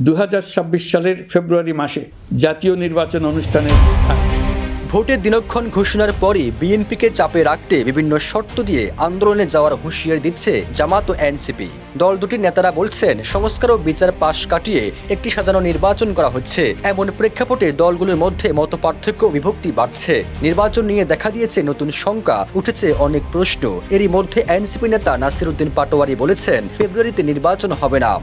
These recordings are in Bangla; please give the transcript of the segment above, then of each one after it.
2026 সালের ফেব্রুয়ারি মাসে জাতীয় নির্বাচন অনুষ্ঠানের ভোটের দিনক্ষণ ঘোষণার পরই বিএনপিকে চাপে রাখতে বিভিন্ন শর্ত দিয়ে আন্দোলনে যাওয়ার হুঁশিয়ারি দিচ্ছে জামাত ও এনসিপি। দল দুটির নেতারা বলছেন, সংস্কার ও বিচার পাশ কাটিয়ে একটি সাজানো নির্বাচন করা হচ্ছে। এমন প্রেক্ষাপটে দলগুলোর মধ্যে মতপার্থক্য ও বিভক্তি বাড়ছে। নির্বাচন নিয়ে দেখা দিয়েছে নতুন শঙ্কা, উঠেছে অনেক প্রশ্ন। এরই মধ্যে এনসিপি নেতা নাসির উদ্দিন পাটোয়ারি বলেছেন, ফেব্রুয়ারিতে নির্বাচন হবে না।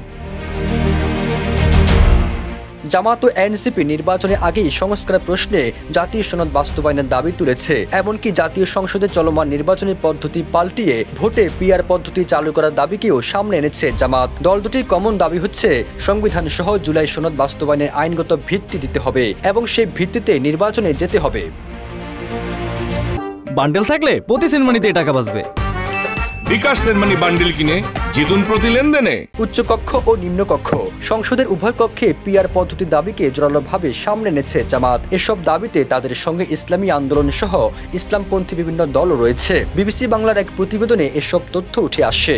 জামাত ও এনসিপি নির্বাচনের আগেই সংস্কার প্রশ্নে জাতীয় সনদ বাস্তবায়নের দাবি তুলেছে। এমনকি জাতীয় সংসদে চলমান নির্বাচনের পদ্ধতি পাল্টিয়ে ভোটে পিআর পদ্ধতি চালু করার দাবিকেও সামনে এনেছে জামাত। দল দুটির কমন দাবি হচ্ছে, সংবিধান সহ জুলাই সনদ বাস্তবায়নের আইনগত ভিত্তি দিতে হবে এবং সেই ভিত্তিতে নির্বাচনে যেতে হবে। বান্ডেল থাকলে প্রতি সেনমানিতে টাকা বাঁচবে। বিকাশ সেনমানি বান্ডেল কিনে জিতুন প্রতি লেনদেনে। উচ্চকক্ষ ও নিম্নকক্ষ সংসদের উভয় কক্ষে পিআর পদ্ধতির দাবিকে জোরালোভাবে সামনে এনেছে জামাত। এসব দাবিতে তাদের সঙ্গে ইসলামী আন্দোলন সহ ইসলামপন্থী বিভিন্ন দলও রয়েছে। বিবিসি বাংলার এক প্রতিবেদনে এসব তথ্য উঠে আসে।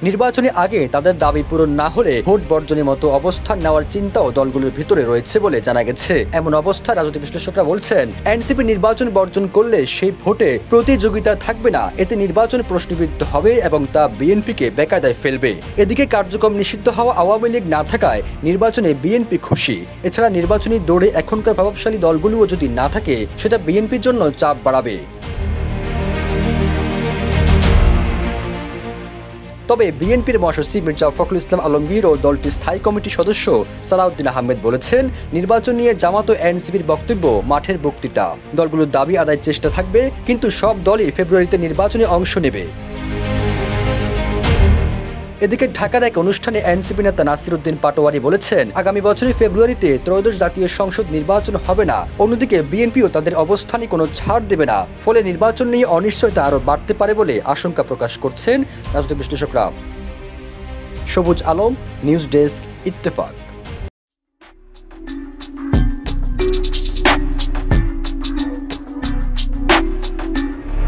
নির্বাচনে আগে তাদের দাবি পূরণ না হলে ভোট বর্জনের মতো অবস্থান নেওয়ার চিন্তাও দলগুলোর ভিতরে রয়েছে বলে জানা গেছে। এমন অবস্থায় রাজনৈতিক বিশ্লেষকরা বলছেন, এনসিপি নির্বাচন বর্জন করলে সেই ভোটে প্রতিযোগিতা থাকবে না, এতে নির্বাচন প্রশ্নবিদ্ধ হবে এবং তা বিএনপিকে বেকায়দায় ফেলবে। এদিকে কার্যক্রম নিষিদ্ধ হওয়া আওয়ামী লীগ না থাকায় নির্বাচনে বিএনপি খুশি। এছাড়া নির্বাচনী দৌড়ে এখনকার প্রভাবশালী দলগুলোও যদি না থাকে, সেটা বিএনপির জন্য চাপ বাড়াবে। তবে বিএনপির মহাসচিব মির্জা ফখরুল ইসলাম আলমগীর ও দলটির স্থায়ী কমিটির সদস্য সালাউদ্দিন আহমেদ বলেছেন, নির্বাচন নিয়ে জামাত ও এনসিপির বক্তব্য মাঠের বক্তৃতা। দলগুলোর দাবি আদায়ের চেষ্টা থাকবে, কিন্তু সব দলই ফেব্রুয়ারিতে নির্বাচনে অংশ নেবে। এদিকে ঢাকার এক অনুষ্ঠানে এনসিপি নেতা নাসির উদ্দিন পাটোয়ারি বলেছেন, আগামী বছরের ফেব্রুয়ারিতে ত্রয়োদশ জাতীয় সংসদ নির্বাচন হবে না। অন্যদিকে বিএনপিও তাদের অবস্থানে কোনো ছাড় দেবে না। ফলে নির্বাচন নিয়ে অনিশ্চয়তা আরও বাড়তে পারে বলে আশঙ্কা প্রকাশ করছেন রাজনৈতিক বিশ্লেষকরা। সবুজ আলম, নিউজ ডেস্ক, ইত্তেফাক।